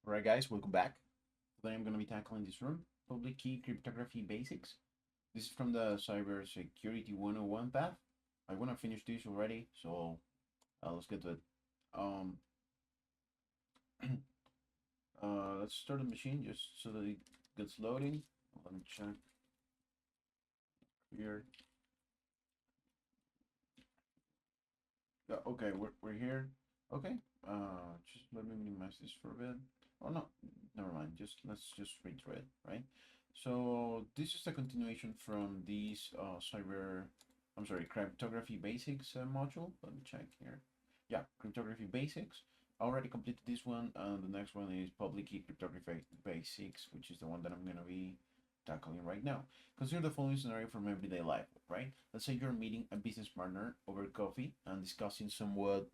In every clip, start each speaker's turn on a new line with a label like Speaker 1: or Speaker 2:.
Speaker 1: Alright guys, welcome back. Today I'm going to be tackling this room, public key cryptography basics. This is from the Cybersecurity 101 path. I want to finish this already, so let's get to it. Um, let's start the machine just so that it gets loading. Let me check here. Yeah, okay, we're here. Okay, just let me minimize this for a bit. Oh no, never mind. Let's just read through it, right? So this is a continuation from this cryptography basics module. Let me check here. Yeah, cryptography basics. I already completed this one, and the next one is public key cryptography basics, which is the one that I'm gonna be tackling right now. Consider the following scenario from everyday life, right? Let's say you're meeting a business partner over coffee and discussing somewhat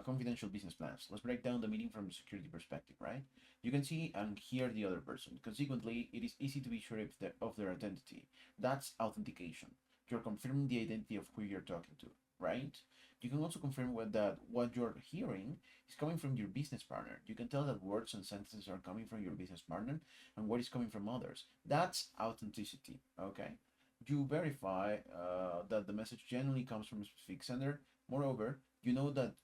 Speaker 1: confidential business plans. Let's break down the meeting from a security perspective, right? You can see and hear the other person. Consequently, it is easy to be sure of their identity. That's authentication. You're confirming the identity of who you're talking to, right? You can also confirm that what you're hearing is coming from your business partner. You can tell that words and sentences are coming from your business partner and what is coming from others. That's authenticity, okay? You verify that the message genuinely comes from a specific sender. Moreover, you know that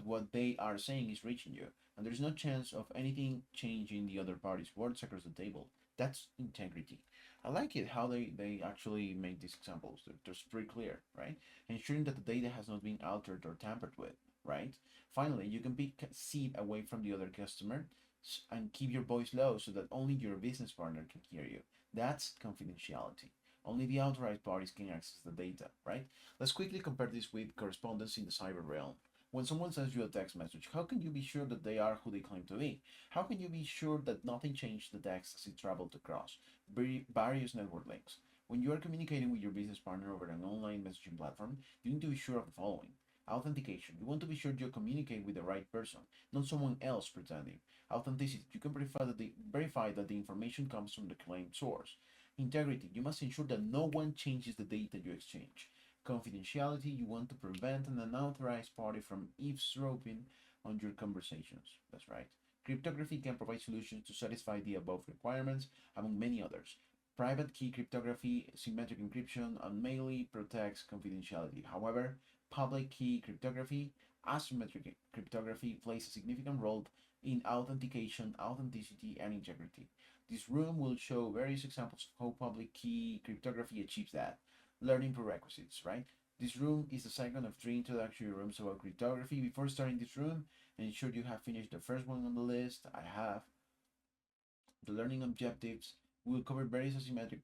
Speaker 1: what they are saying is reaching you, and there's no chance of anything changing the other party's words across the table. That's integrity. I like it how they actually make these examples. They're pretty clear, right? Ensuring that the data has not been altered or tampered with, right? Finally, you can pick a seat away from the other customer and keep your voice low so that only your business partner can hear you. That's confidentiality. Only the authorized parties can access the data, right? Let's quickly compare this with correspondence in the cyber realm. When someone sends you a text message, how can you be sure that they are who they claim to be? How can you be sure that nothing changed the text as it traveled across various network links? When you are communicating with your business partner over an online messaging platform, you need to be sure of the following. Authentication. You want to be sure you communicate with the right person, not someone else pretending. Authenticity. You can verify that the information comes from the claimed source. Integrity. You must ensure that no one changes the data you exchange. Confidentiality. You want to prevent an unauthorized party from eavesdropping on your conversations. That's right. Cryptography can provide solutions to satisfy the above requirements, among many others. Private key cryptography, symmetric encryption, and mainly protects confidentiality. However, public key cryptography, asymmetric cryptography plays a significant role in authentication, authenticity, and integrity. This room will show various examples of how public key cryptography achieves that. Learning prerequisites, right? This room is the second of three introductory rooms about cryptography. Before starting this room, ensure you have finished the first one on the list. I have. The learning objectives will cover various asymmetric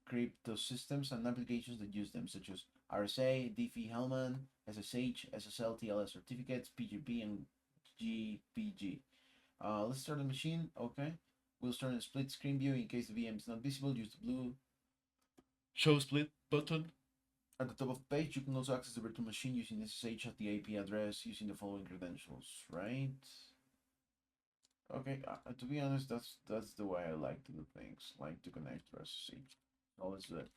Speaker 1: crypto systems and applications that use them, such as RSA, Diffie-Hellman, SSH, SSL/TLS certificates, PGP and GPG. Let's start the machine. Okay. We'll start in split screen view. In case the VM is not visible, use the blue show split button. At the top of the page, you can also access the virtual machine using SSH at the IP address using the following credentials, right? Okay, to be honest, that's the way I like to do things, like to connect to SSH. So let's do it.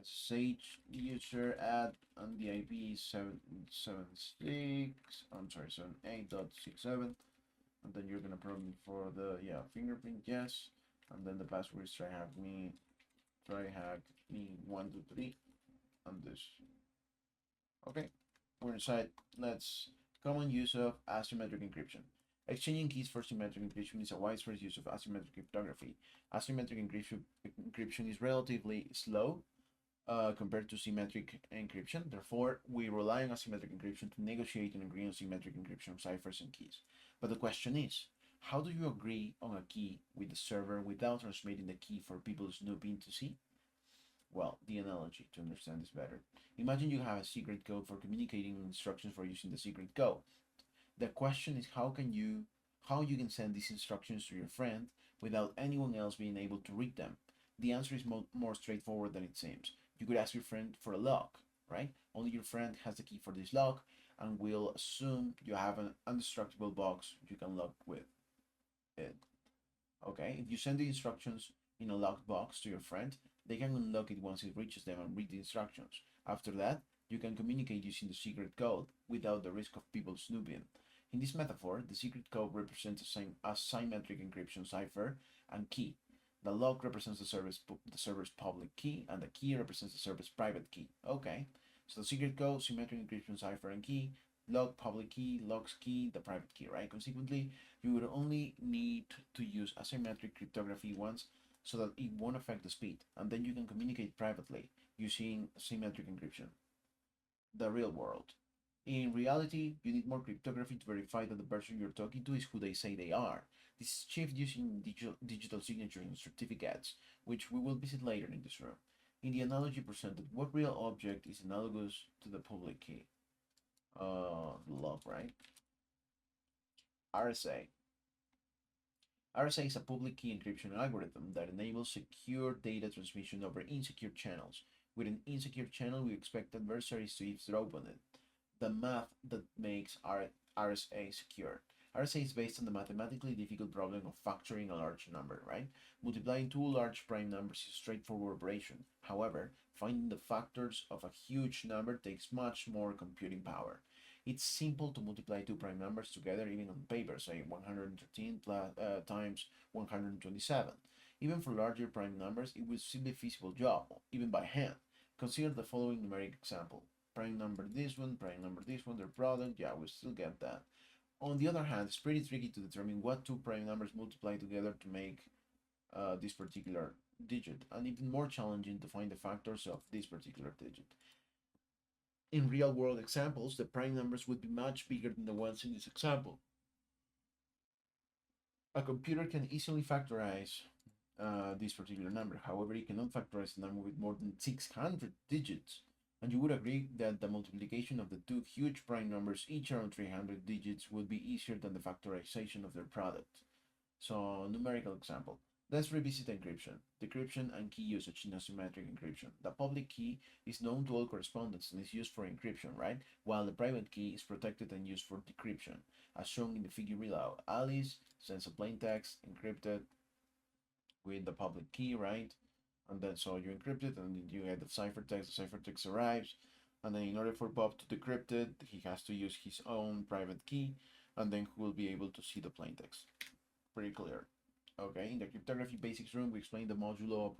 Speaker 1: SSH user add and the IP 776. I'm sorry, 78.67. And then you're gonna prompt me for the fingerprint, yes. And then the password is TryHackMe 123 and this. Okay, we're inside. Let's common use of asymmetric encryption. Exchanging keys for symmetric encryption is a widespread use of asymmetric cryptography. Asymmetric encryption is relatively slow compared to symmetric encryption. Therefore, we rely on asymmetric encryption to negotiate and agree on symmetric encryption ciphers and keys. But the question is, how do you agree on a key with the server without transmitting the key for people snooping to see? Well, the analogy to understand this better. Imagine you have a secret code for communicating instructions for using the secret code. The question is how you can send these instructions to your friend without anyone else being able to read them. The answer is more straightforward than it seems. You could ask your friend for a lock, right? Only your friend has the key for this lock, and we'll assume you have an indestructible box you can lock with it. Okay, if you send the instructions in a locked box to your friend, they can unlock it once it reaches them and read the instructions. After that, you can communicate using the secret code without the risk of people snooping. In this metaphor, the secret code represents a symmetric encryption cipher and key. The lock represents the server's public key, and the key represents the server's private key. Okay, so the secret code, symmetric encryption cipher and key, lock public key, lock's key, the private key, right? Consequently, you would only need to use asymmetric cryptography once so that it won't affect the speed, and then you can communicate privately using symmetric encryption. The real world. In reality, you need more cryptography to verify that the person you're talking to is who they say they are. This is achieved using digital signatures and certificates, which we will visit later in this room. In the analogy presented, what real object is analogous to the public key? Log, right? RSA. RSA is a public key encryption algorithm that enables secure data transmission over insecure channels. With an insecure channel, we expect adversaries to eavesdrop on it. The math that makes RSA secure. RSA is based on the mathematically difficult problem of factoring a large number, right? Multiplying two large prime numbers is a straightforward operation. However, finding the factors of a huge number takes much more computing power. It's simple to multiply two prime numbers together, even on paper, say 113 times 127. Even for larger prime numbers, it would still be a feasible job, even by hand. Consider the following numeric example. Prime number this one, their product, yeah, we still get that. On the other hand, it's pretty tricky to determine what two prime numbers multiply together to make this particular digit, and even more challenging to find the factors of this particular digit. In real-world examples, the prime numbers would be much bigger than the ones in this example. A computer can easily factorize this particular number. However, it cannot factorize a number with more than 600 digits. And you would agree that the multiplication of the two huge prime numbers, each around 300 digits, would be easier than the factorization of their product. So, numerical example. Let's revisit encryption. Decryption and key usage in asymmetric encryption. The public key is known to all correspondents and is used for encryption, right? While the private key is protected and used for decryption. As shown in the figure below, Alice sends a plain text encrypted with the public key, right? And then so you encrypt it, and you get the ciphertext. The ciphertext arrives, and then in order for Bob to decrypt it, he has to use his own private key, and then he will be able to see the plaintext. Pretty clear. Okay, in the cryptography basics room, we explained the modulo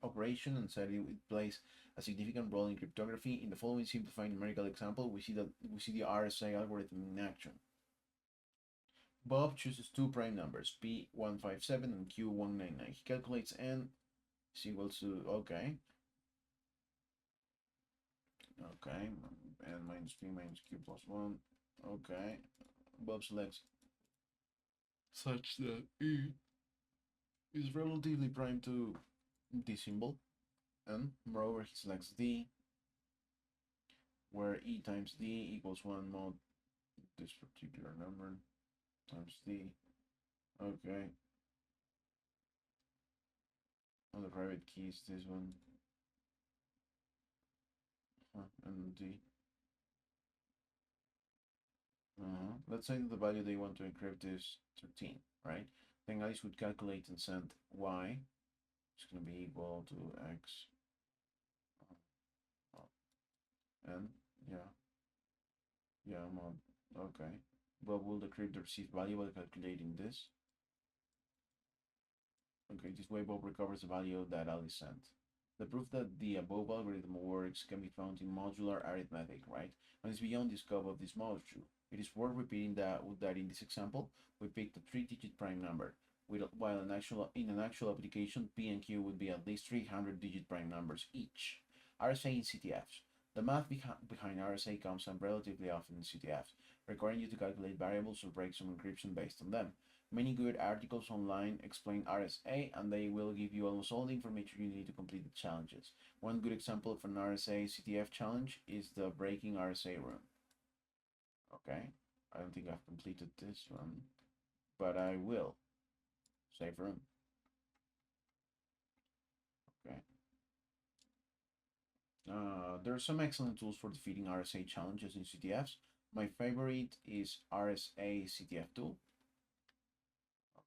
Speaker 1: operation and said it plays a significant role in cryptography. In the following simplified numerical example, we see the RSA algorithm in action. Bob chooses two prime numbers, P157 and Q199. He calculates n is equals to, okay, n minus P minus Q plus 1, okay. Bob selects such that E is relatively prime to the symbol, and moreover he selects D, where E times D equals 1 mod this particular number times D, okay. And the private key is this one, and D. Let's say that the value they want to encrypt is 13, right? Then Alice would calculate and send Y. It's going to be equal to X. And yeah, mod. Okay. Bob will decrypt the received value by calculating this. Okay, this way Bob recovers the value that Alice sent. The proof that the above algorithm works can be found in modular arithmetic, right? And it's beyond the scope of this module. It is worth repeating that in this example, we picked a 3-digit prime number, while in an actual application, P and Q would be at least 300-digit prime numbers each. RSA in CTFs. The math behind RSA comes up relatively often in CTFs, requiring you to calculate variables or break some encryption based on them. Many good articles online explain RSA, and they will give you almost all the information you need to complete the challenges. One good example of an RSA CTF challenge is the Breaking RSA room. Okay, I don't think I've completed this one, but I will. Save room. Okay. There are some excellent tools for defeating RSA challenges in CTFs. My favorite is RSA CTF tool.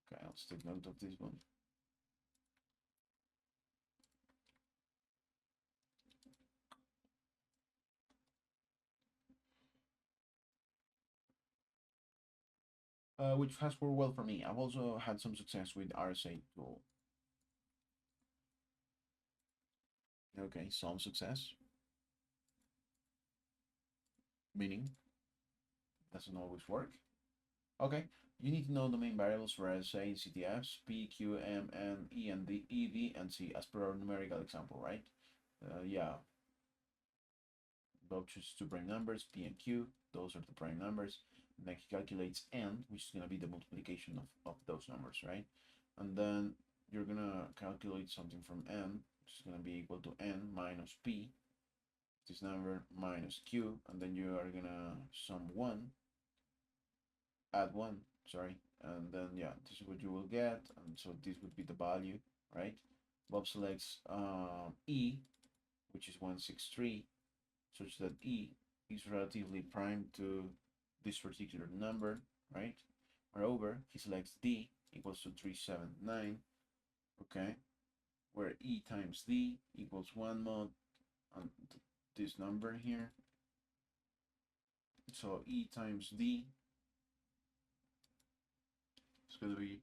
Speaker 1: Okay, let's take note of this one. which has worked well for me. I've also had some success with RSA tool. Okay, some success, meaning doesn't always work. Okay, you need to know the main variables for RSA, CTFs, P, Q, M, N, E, and D, E, V, and C, as per our numerical example, right? Yeah, Bob chooses two prime numbers, P and Q, those are the prime numbers. And then he calculates N, which is going to be the multiplication of those numbers, right? And then you're going to calculate something from N, which is going to be equal to N minus P, this number, minus Q, and then you are going to sum 1, add 1, sorry, and then, yeah, this is what you will get, and so this would be the value, right? Bob selects E, which is 163, such that E is relatively prime to this particular number, right? Moreover, he selects D equals to 379, okay? Where E times D equals 1 mod on this number here. So E times D is going to be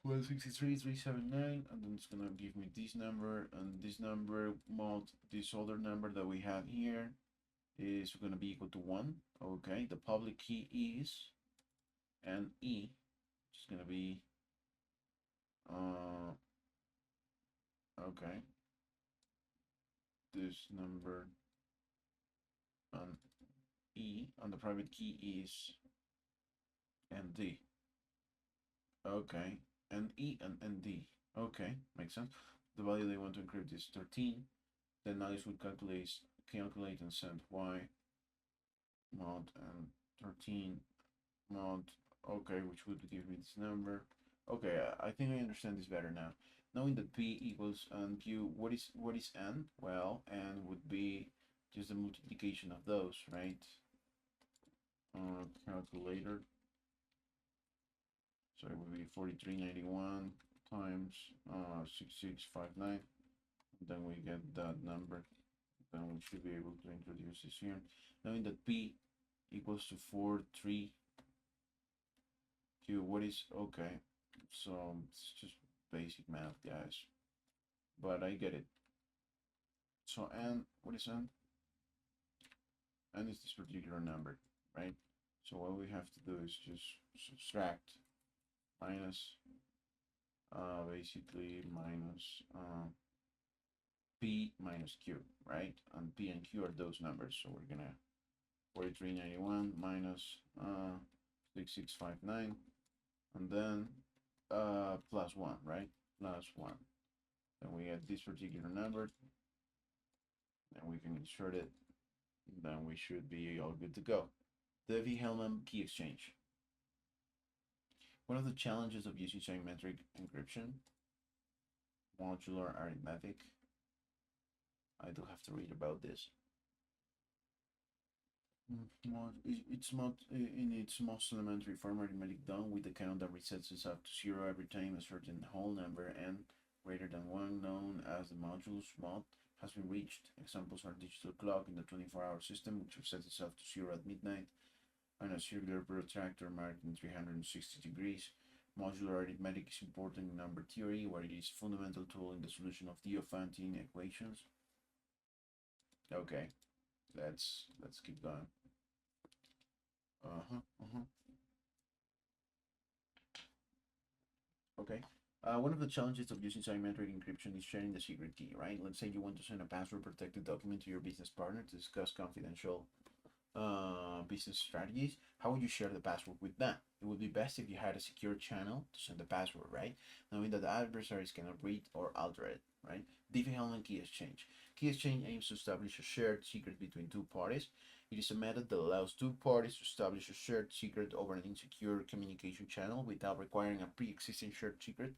Speaker 1: 163,379, and then it's gonna give me this number, and this number mod this other number that we have here is gonna be equal to 1. Okay, the public key is NE, which is gonna be okay, this number, and E, and the private key is ND. Okay, NE and ND. Okay, makes sense. The value they want to encrypt is 13. Then Alice would calculate and send Y mod and 13 mod. Okay, which would give me this number. Okay, I think I understand this better now. Knowing that P equals and Q, what is N? Well, N would be just the multiplication of those, right? Calculator. So it would be 4391 times 6659. Then we get that number. Then we should be able to introduce this here. Knowing that P equals to 43 Q, what is okay? So it's just basic math, guys. But I get it. So N, what is N? N is this particular number, right? So what we have to do is just subtract minus basically minus P minus Q, right? And P and Q are those numbers. So we're gonna 4391 minus 6659, and then plus 1, right? Plus 1. Then we get this particular number, and we can insert it. Then we should be all good to go. Diffie-Hellman Key Exchange. One of the challenges of using Asymmetric encryption, modular arithmetic. I do have to read about this. It's not in its most elementary form arithmetic done with the count that resets itself to 0 every time a certain whole number n greater than 1, known as the modulus mod, has been reached. Examples are digital clock in the 24-hour system, which resets itself to 0 at midnight, and a circular protractor marked in 360 degrees. Modular arithmetic is important in number theory, where it is a fundamental tool in the solution of Diophantine equations. Okay, let's keep going. Okay. One of the challenges of using asymmetric encryption is sharing the secret key, right? Let's say you want to send a password protected document to your business partner to discuss confidential business strategies. How would you share the password with them? It would be best if you had a secure channel to send the password, right? Knowing that the adversaries cannot read or alter it, right? Diffie-Hellman Key Exchange. Key Exchange aims to establish a shared secret between two parties. It is a method that allows two parties to establish a shared secret over an insecure communication channel without requiring a pre-existing shared secret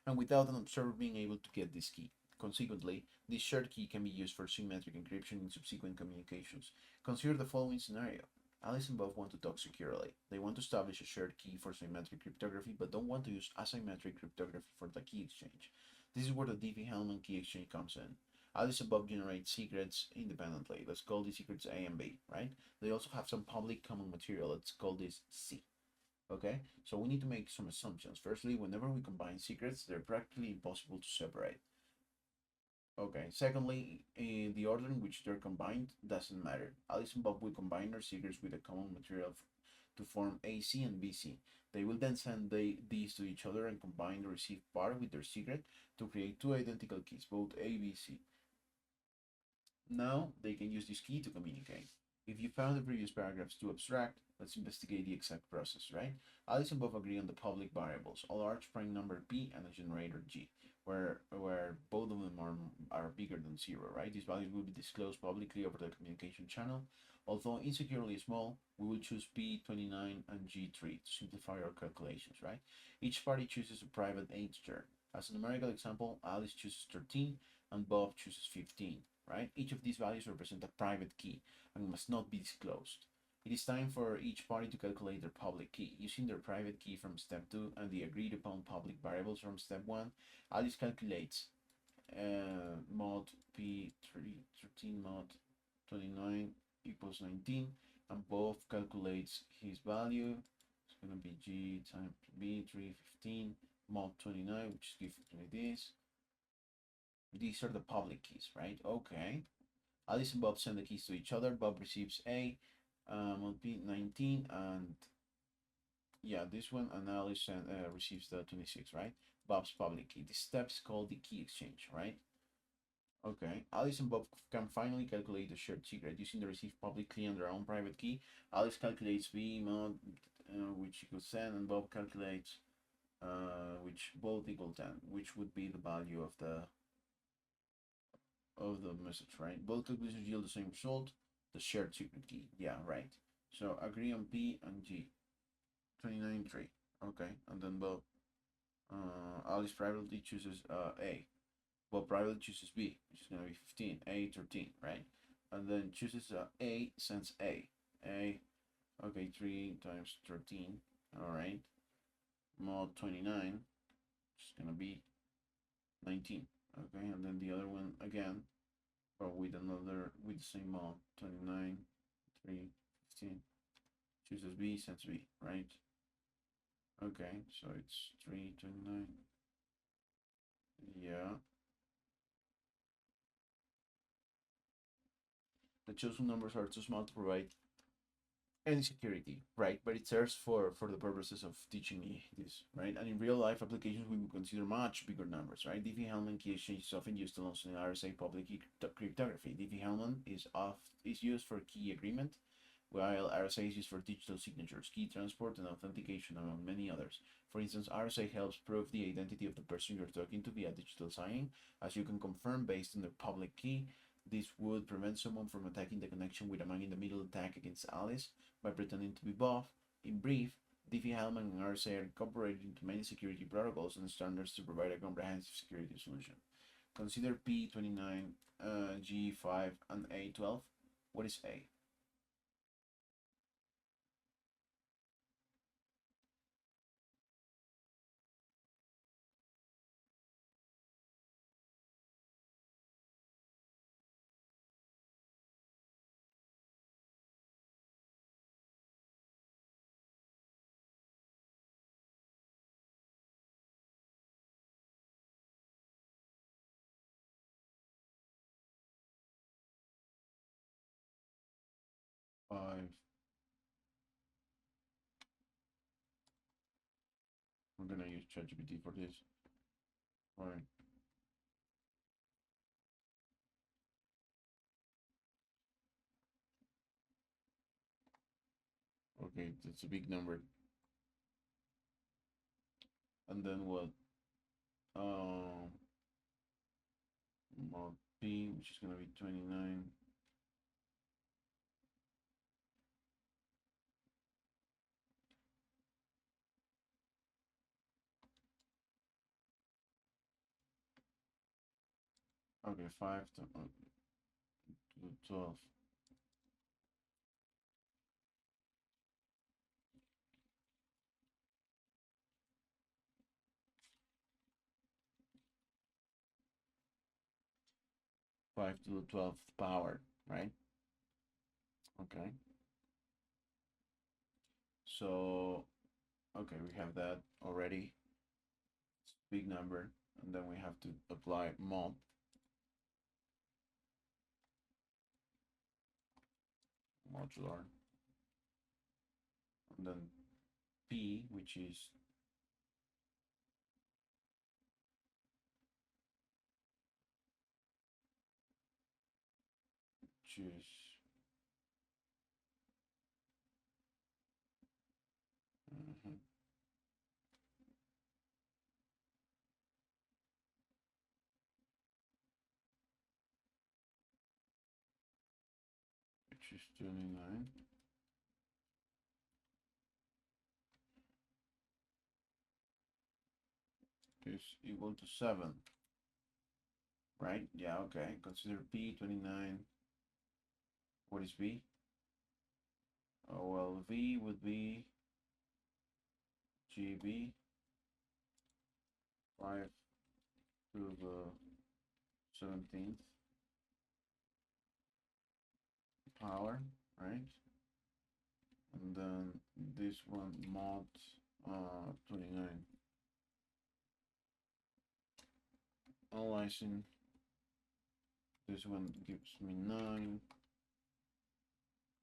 Speaker 1: and without an observer being able to get this key. Consequently, this shared key can be used for symmetric encryption in subsequent communications. Consider the following scenario. Alice and Bob want to talk securely. They want to establish a shared key for symmetric cryptography, but don't want to use asymmetric cryptography for the key exchange. This is where the Diffie-Hellman Key Exchange comes in. Alice above generates secrets independently. Let's call these secrets A and B, right? They also have some public common material. Let's call this C. Okay, so we need to make some assumptions. Firstly, whenever we combine secrets, they're practically impossible to separate. Okay, secondly, in the order in which they're combined doesn't matter. Alice and Bob will combine their secrets with a common material to form AC and BC. They will then send these to each other and combine the received part with their secret to create two identical keys, both A, B, C. Now they can use this key to communicate. If you found the previous paragraphs too abstract, let's investigate the exact process, right? Alice and Bob agree on the public variables, a large prime number P and a generator G, where both of them are bigger than zero, right? These values will be disclosed publicly over the communication channel. Although insecurely small, we will choose P29 and G3 to simplify our calculations, right? Each party chooses a private integer. As a numerical example, Alice chooses 13 and Bob chooses 15, right? Each of these values represent a private key and must not be disclosed. It is time for each party to calculate their public key. Using their private key from step 2 and the agreed upon public variables from step 1, Alice calculates mod P13 mod 29 equals 19, and Bob calculates his value. It's going to be G times B315 mod 29, which gives me this. These are the public keys, right? Okay. Alice and Bob send the keys to each other. Bob receives A, on P19, and yeah, this one, and Alice receives the 26, right? Bob's public key. This step is called the key exchange, right? Okay. Alice and Bob can finally calculate the shared secret using the received public key and their own private key. Alice calculates B mod, which equals 10, and Bob calculates which both equal 10, which would be the value of the message, right? Both calculations yield the same result, the shared secret key. Yeah, right. So agree on P and G. 29, 3. Okay, and then Bob, Alice privately chooses A. Bob privately chooses B, which is going to be 15. A, 13, right? And then chooses A, sends A. A, okay, 3 times 13. All right. Mod 29, which is going to be 19. Okay, and then the other one again, but with the same mod, 29, 3, 15. Chooses B, sends B, right? Okay, so it's 329. Yeah. The chosen numbers are too small to provide any security, right? But it serves for the purposes of teaching me this, right? And in real life applications, we would consider much bigger numbers, right? Diffie-Hellman Key Exchange is often used alongside RSA public key cryptography. Diffie-Hellman is used for key agreement, while RSA is used for digital signatures, key transport, and authentication, among many others. For instance, RSA helps prove the identity of the person you're talking to via digital signing, as you can confirm based on their public key. This would prevent someone from attacking the connection with a man-in-the-middle attack against Alice by pretending to be Bob. In brief, Diffie-Hellman and RSA are incorporated into many security protocols and standards to provide a comprehensive security solution. Consider P29, G5, and A12. What is A? Five. I'm gonna use ChatGPT for this. Fine. Okay, that's a big number. And then what? Mod P, which is gonna be 29. Okay, 5 to 12. 5 to the 12th power, right? Okay. So, okay, we have that already. It's a big number. And then we have to apply mod. Modular. And then P, which is choose which is 29 is equal to 7, right? Yeah, okay. Consider P 29. What is V? Oh, well, V would be GB 5 to the 17th power, right? And then this one mod 29. Analyzing, this one gives me 9.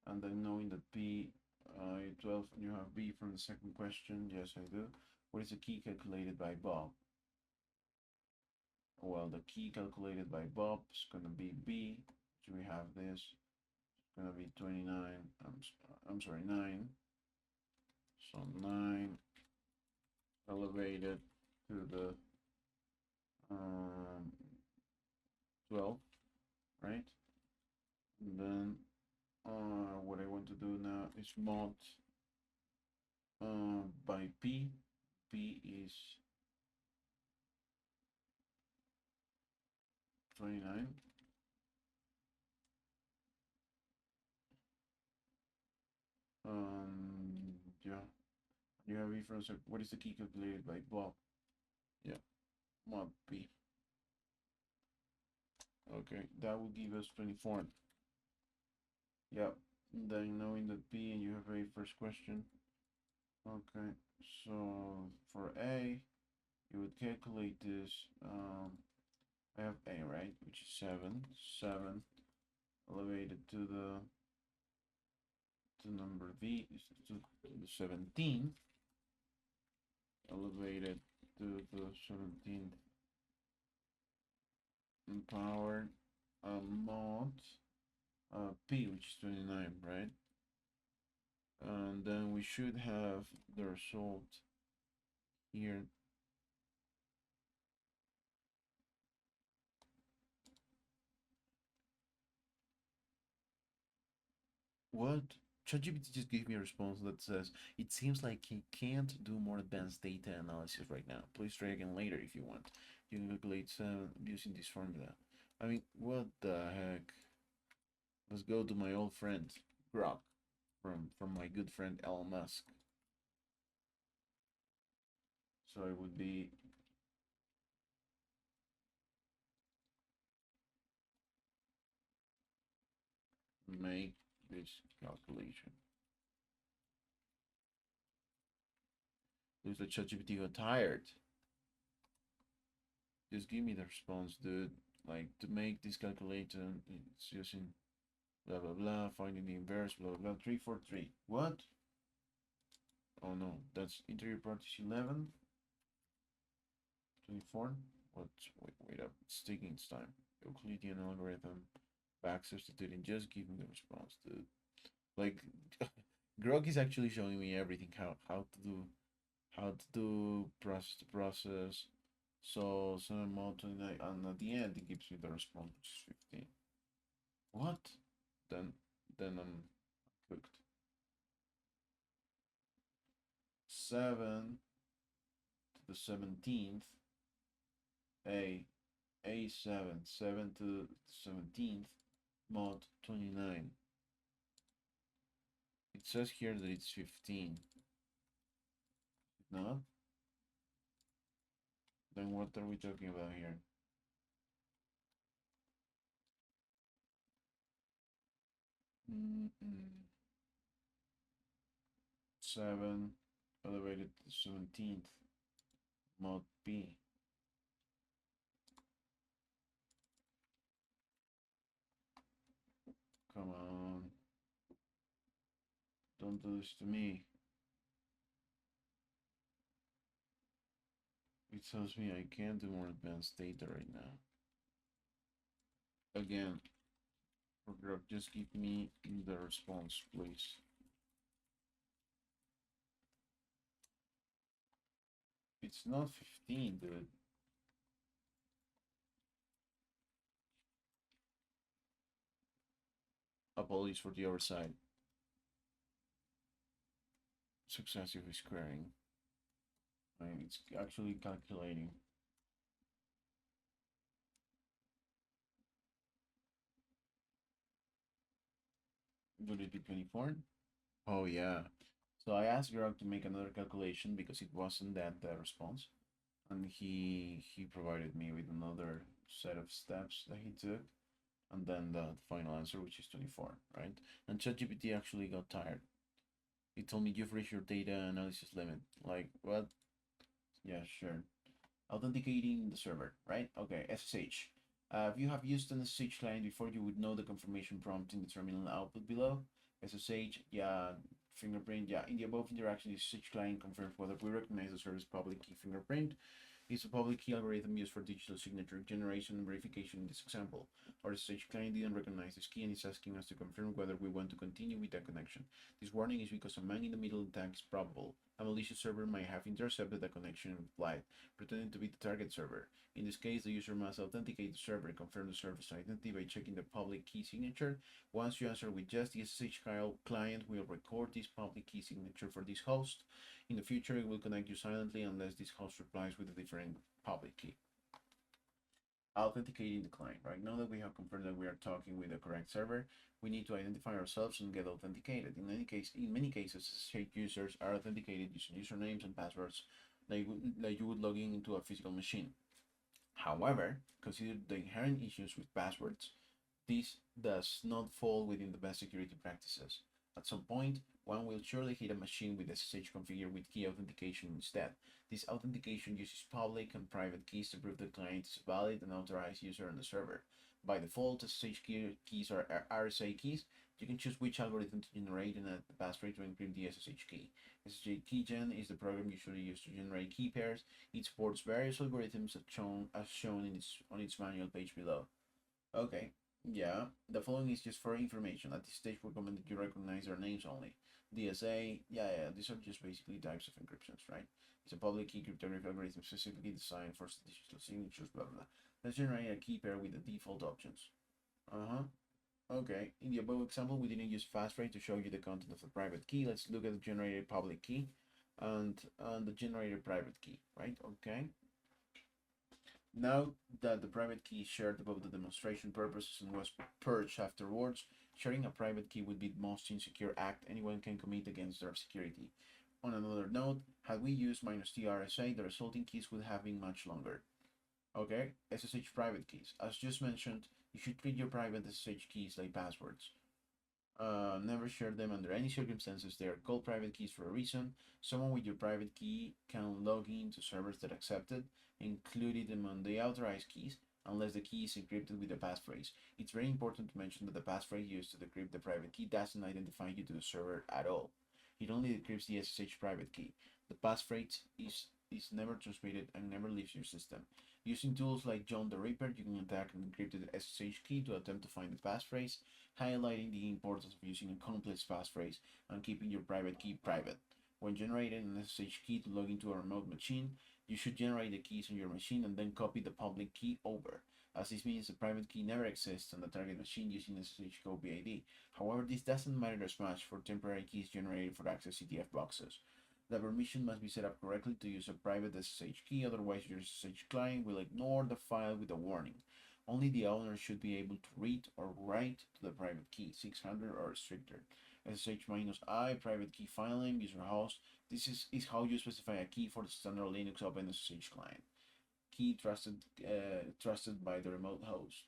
Speaker 1: And then knowing that P 12, you have B from the second question. Yes, I do. What is the key calculated by Bob? Well, the key calculated by Bob is going to be B. So we have this. It's going to be 29. I'm sorry, 9. So 9 elevated to the 12, right? And then what I want to do now is mod by P. P is 29. Yeah, you have reference. What is the key calculated by Bob? Yeah, mod P. Okay, that will give us 24. Yep. Then knowing that P and you have a first question. Okay, so for A, you would calculate this. I have A, right, which is 7. 7 elevated to number V is to the 17th. Elevated to the 17th power mod P, which is 29, right? And then we should have the result here. What? ChatGPT just gave me a response that says, it seems like he can't do more advanced data analysis right now. Please try again later if you want. You can calculate 7 using this formula. I mean, what the heck? Let's go to my old friend, Grok, from my good friend Elon Musk. So it would be make this calculation. Looks like ChatGPT got tired. Just give me the response, dude. Like, to make this calculation, it's using blah blah blah, finding the inverse, blah blah blah, 343. What? Oh no, that's interior part is 11. 24. What? Wait up. It's taking its time. Euclidean algorithm. Back substituting. Just give me the response, dude. Like, Grok is actually showing me everything. How to do process to process. So 7 mod 29, and at the end it gives me the response, which is 15. What? Then I'm cooked. 7 to the 17th. A7, 7 to the 17th, mod 29. It says here that it's 15. No? Then what are we talking about here? 7 elevated to 17th. Mod B. Come on. Don't do this to me. It tells me I can't do more advanced data right now. Again, just give me the response, please. It's not 15, dude. Apologies for the oversight. Successive squaring. It's actually calculating. Would it be 24? Oh yeah. So I asked Grok to make another calculation because it wasn't that the response. And he provided me with another set of steps that he took. And then the final answer, which is 24, right? And ChatGPT actually got tired. It told me you've reached your data analysis limit. Like, what? Yeah, sure. Authenticating the server, right? Okay, SSH. If you have used an SSH client before, you would know the confirmation prompt in the terminal output below. SSH, yeah, fingerprint, yeah. In the above interaction, the SSH client confirms whether we recognize the service public key fingerprint. It's a public key algorithm used for digital signature generation and verification in this example. Our SSH client didn't recognize this key and is asking us to confirm whether we want to continue with that connection. This warning is because a man-in-the-middle attack is probable. A malicious server might have intercepted the connection and replied, pretending to be the target server. In this case, the user must authenticate the server and confirm the server's identity by checking the public key signature. Once you answer with just the SSH client will record this public key signature for this host. In the future, it will connect you silently unless this host replies with a different public key. Authenticating the client, right? Now that we have confirmed that we are talking with the correct server, we need to identify ourselves and get authenticated. In many cases, SSH users are authenticated using usernames and passwords like you would log in into a physical machine. However, consider the inherent issues with passwords. This does not fall within the best security practices. At some point, one will surely hit a machine with SSH configured with key authentication instead. This authentication uses public and private keys to prove the client is a valid and authorized user on the server. By default, SSH keys are RSA keys. You can choose which algorithm to generate and add the passphrase to encrypt the SSH key. SSH keygen is the program usually used to generate key pairs. It supports various algorithms as shown in on its manual page below. Okay, yeah, the following is just for information. At this stage, we recommend that you recognize their names only. DSA, yeah, these are just basically types of encryptions, right? It's a public key cryptography algorithm specifically designed for digital signatures, blah, blah, blah. Let's generate a key pair with the default options. Okay, in the above example, we didn't use passphrase to show you the content of the private key. Let's look at the generated public key and the generated private key, right? Okay. Now that the private key is shared above the demonstration purposes and was purged afterwards, sharing a private key would be the most insecure act anyone can commit against their security. On another note, had we used -TRSA, the resulting keys would have been much longer. Okay, SSH private keys. As just mentioned, you should treat your private SSH keys like passwords. Never share them under any circumstances. They are called private keys for a reason. Someone with your private key can log in to servers that accept it, including among the authorized keys, unless the key is encrypted with a passphrase. It's very important to mention that the passphrase used to decrypt the private key doesn't identify you to the server at all. It only decrypts the SSH private key. The passphrase is never transmitted and never leaves your system. Using tools like John the Ripper, you can attack an encrypted SSH key to attempt to find the passphrase, highlighting the importance of using a complex passphrase and keeping your private key private. When generating an SSH key to log into a remote machine, you should generate the keys on your machine and then copy the public key over, as this means the private key never exists on the target machine using SSH copy ID. However, this doesn't matter as much for temporary keys generated for access CTF boxes. The permission must be set up correctly to use a private SSH key, otherwise your SSH client will ignore the file with a warning. Only the owner should be able to read or write to the private key, 600 or stricter. SSH-I, private key file name, user host. This is how you specify a key for the standard Linux Open SSH client. Key trusted by the remote host.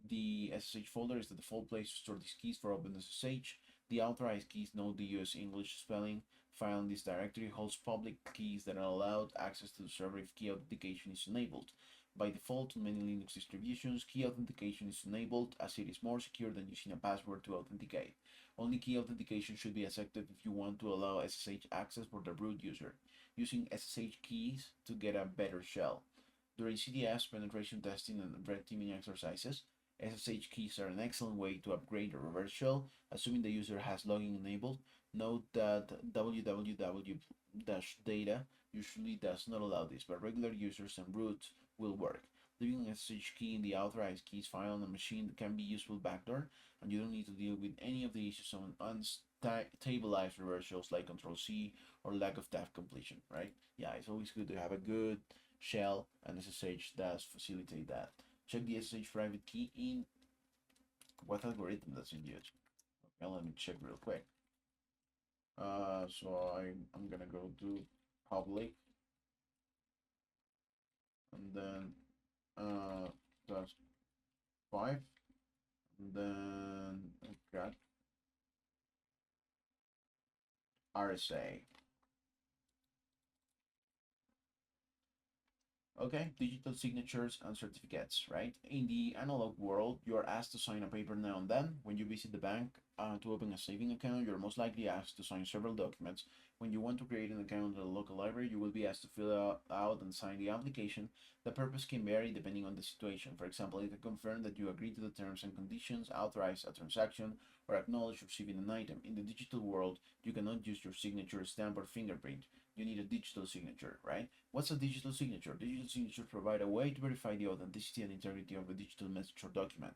Speaker 1: The SSH folder is the default place to store these keys for OpenSSH. The authorized keys note the US English spelling. File in this directory holds public keys that allow access to the server if key authentication is enabled. By default, on many Linux distributions, key authentication is enabled as it is more secure than using a password to authenticate. Only key authentication should be accepted if you want to allow SSH access for the root user, using SSH keys to get a better shell. During CDS, penetration testing, and red teaming exercises, SSH keys are an excellent way to upgrade a reverse shell, assuming the user has logging enabled. Note that www-data usually does not allow this, but regular users and root will work. Leaving an SSH key in the authorized keys file on a machine can be useful backdoor, and you don't need to deal with any of the issues on unstabilized reverse shells like Control-C or lack of tab completion, right? Yeah, it's always good to have a good shell, and SSH does facilitate that. Check the SSH private key in what algorithm that's in use. Okay, let me check real quick. So I'm gonna go to public, and then that's 5, and then I've got RSA. Okay, digital signatures and certificates, right? In the analog world, you're asked to sign a paper now and then. When you visit the bank to open a saving account, you're most likely asked to sign several documents. When you want to create an account at a local library, you will be asked to fill out and sign the application. The purpose can vary depending on the situation. For example, you can confirm that you agree to the terms and conditions, authorize a transaction, or acknowledge receiving an item. In the digital world, you cannot use your signature, stamp, or fingerprint. You need a digital signature, right? What's a digital signature? Digital signatures provide a way to verify the authenticity and integrity of a digital message or document.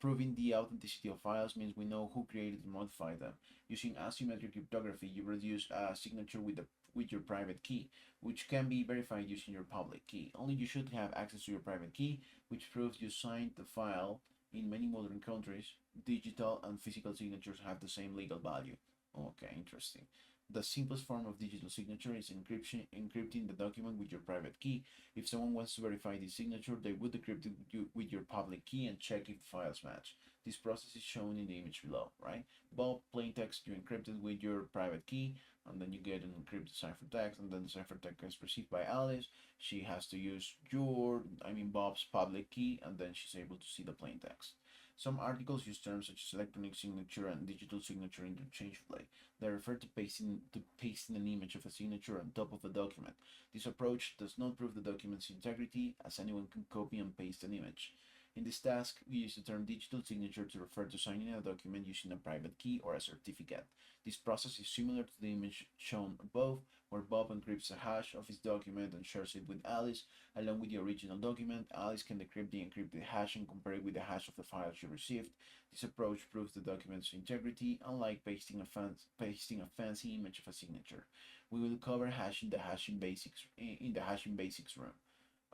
Speaker 1: Proving the authenticity of files means we know who created and modified them. Using asymmetric cryptography, you produce a signature with your private key, which can be verified using your public key. Only you should have access to your private key, which proves you signed the file. In many modern countries, digital and physical signatures have the same legal value. Okay, interesting. The simplest form of digital signature is encrypting the document with your private key. If someone wants to verify the signature, they would decrypt it with your public key and check if the files match. This process is shown in the image below, right? Bob, plain text, you encrypt it with your private key, and then you get an encrypted ciphertext, and then the ciphertext is received by Alice. She has to use Bob's public key, and then she's able to see the plain text. Some articles use terms such as electronic signature and digital signature interchangeably. They refer to pasting an image of a signature on top of a document. This approach does not prove the document's integrity, as anyone can copy and paste an image. In this task, we use the term digital signature to refer to signing a document using a private key or a certificate. This process is similar to the image shown above, where Bob encrypts a hash of his document and shares it with Alice. Along with the original document, Alice can decrypt the encrypted hash and compare it with the hash of the file she received. This approach proves the document's integrity, unlike pasting a fancy image of a signature. We will cover hashing the hashing basics in the hashing basics room.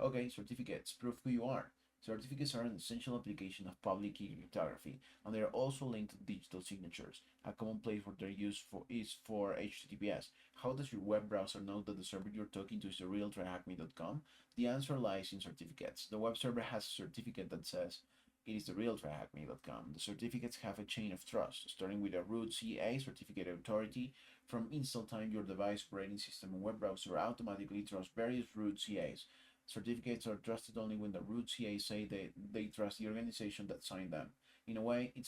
Speaker 1: Okay, certificates prove who you are. Certificates are an essential application of public key cryptography, and they are also linked to digital signatures. A common place for their use is for HTTPS. How does your web browser know that the server you're talking to is the real TryHackMe.com? The answer lies in certificates. The web server has a certificate that says it is the real TryHackMe.com. The certificates have a chain of trust, starting with a root CA certificate authority. From install time, your device, operating system, and web browser automatically trust various root CAs. Certificates are trusted only when the root CA say they trust the organization that signed them. In a way, it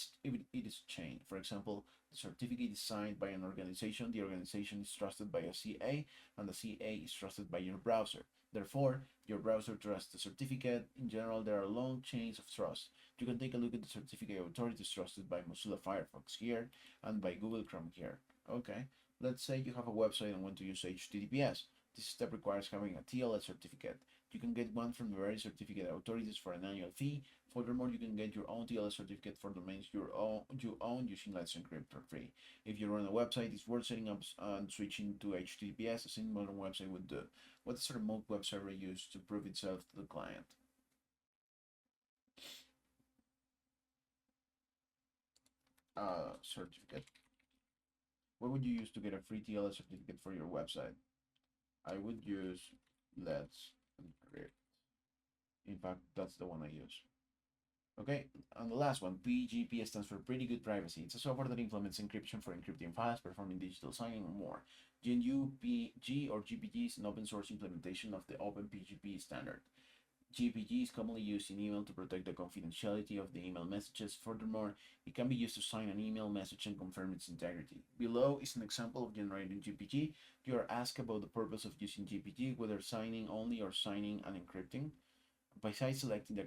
Speaker 1: is a chain. For example, the certificate is signed by an organization, the organization is trusted by a CA, and the CA is trusted by your browser. Therefore, your browser trusts the certificate. In general, there are long chains of trust. You can take a look at the certificate authorities trusted by Mozilla Firefox here and by Google Chrome here. Okay, let's say you have a website and want to use HTTPS. This step requires having a TLS certificate. You can get one from the various certificate authorities for an annual fee. Furthermore, you can get your own TLS certificate for domains you own using Let's Encrypt for free. If you run a website, it's worth setting up and switching to HTTPS as any modern website would do. What does a remote web server use to prove itself to the client? Certificate. What would you use to get a free TLS certificate for your website? I would use Let's Encrypt. In fact, that's the one I use. Okay, and the last one, PGP stands for Pretty Good Privacy. It's a software that implements encryption for encrypting files, performing digital signing, and more. GNU-PG or GPG is an open source implementation of the Open PGP standard. GPG is commonly used in email to protect the confidentiality of the email messages. Furthermore, it can be used to sign an email message and confirm its integrity. Below is an example of generating GPG. You are asked about the purpose of using GPG, whether signing only or signing and encrypting. Besides selecting the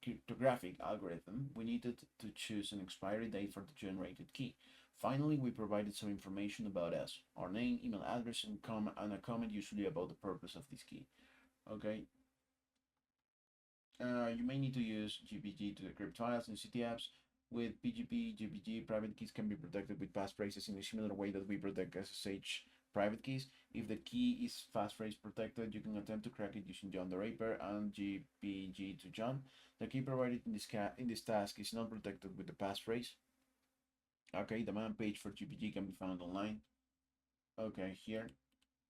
Speaker 1: cryptographic algorithm, we needed to choose an expiry date for the generated key. Finally, we provided some information about us, our name, email address, and a comment usually about the purpose of this key. Okay. You may need to use GPG to decrypt files and CTFs. With PGP, GPG, private keys can be protected with passphrases in a similar way that we protect SSH private keys. If the key is passphrase protected, you can attempt to crack it using John the Raper and GPG to John. The key provided in this task is not protected with the passphrase. Okay, the man page for GPG can be found online. Okay, here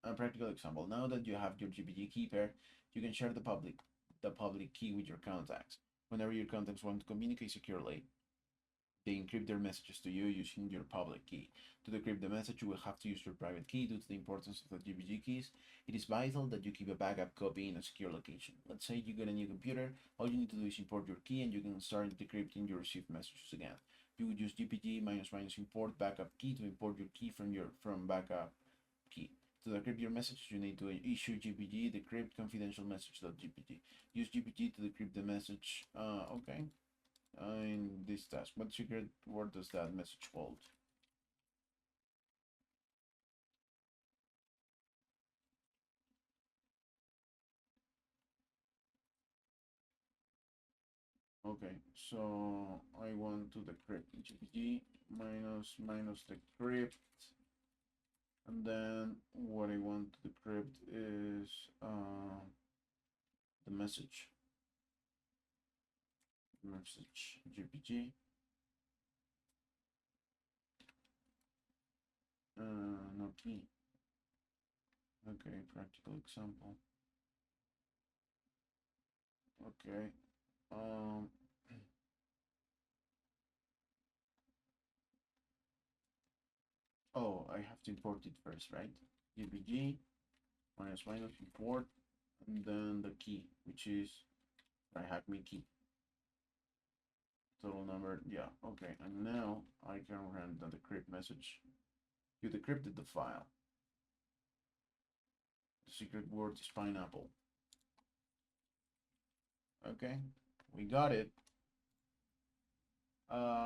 Speaker 1: a practical example. Now that you have your GPG key pair, you can share the public key with your contacts. Whenever your contacts want to communicate securely, they encrypt their messages to you using your public key. To decrypt the message, you will have to use your private key. Due to the importance of the GPG keys, it is vital that you keep a backup copy in a secure location. Let's say you get a new computer, all you need to do is import your key and you can start decrypting your received messages again. You would use GPG -- import backup key to import your key from backup key. To decrypt your message, you need to issue GPG decrypt confidential message.gpg. Use GPG to decrypt the message. Okay. In this task, what secret word does that message hold? Okay, so I want to decrypt GPG minus decrypt, and then what I want to decrypt is the message GPG. Not key. Okay, practical example. Okay. Oh, I have to import it first, right? GPG -- import, and then the key, which is TryHackMe key. Total number, yeah, okay. And now I can run the decrypt message. You decrypted the file. The secret word is pineapple. Okay, we got it.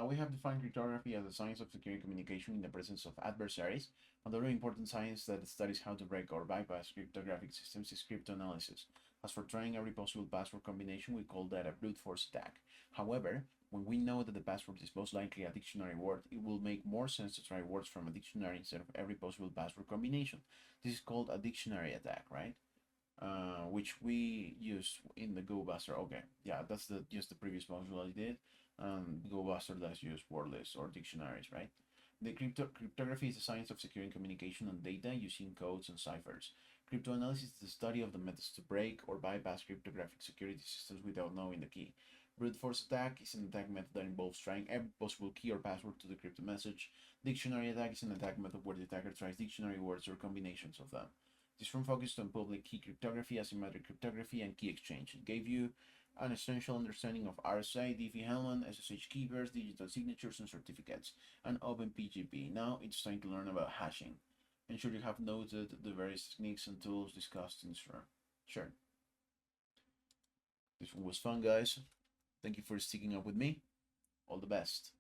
Speaker 1: We have defined cryptography as a science of secure communication in the presence of adversaries. Another important science that studies how to break or bypass cryptographic systems is cryptanalysis. As for trying every possible password combination, we call that a brute force attack. However, when we know that the password is most likely a dictionary word, it will make more sense to try words from a dictionary instead of every possible password combination. This is called a dictionary attack, right? Which we use in the GoBuster. Okay, yeah, that's just the previous module I did. GoBuster does use word lists or dictionaries, right? The cryptography is the science of securing communication and data using codes and ciphers. Cryptoanalysis is the study of the methods to break or bypass cryptographic security systems without knowing the key. Brute force attack is an attack method that involves trying every possible key or password to decrypt a message. Dictionary attack is an attack method where the attacker tries dictionary words or combinations of them. This firm focused on public key cryptography, asymmetric cryptography, and key exchange. It gave you an essential understanding of RSA, Diffie-Hellman, SSH keepers, digital signatures, and certificates, and Open PGP. Now it's time to learn about hashing. Ensure you have noted the various techniques and tools discussed in this room. Sure. This one was fun, guys. Thank you for sticking up with me. All the best.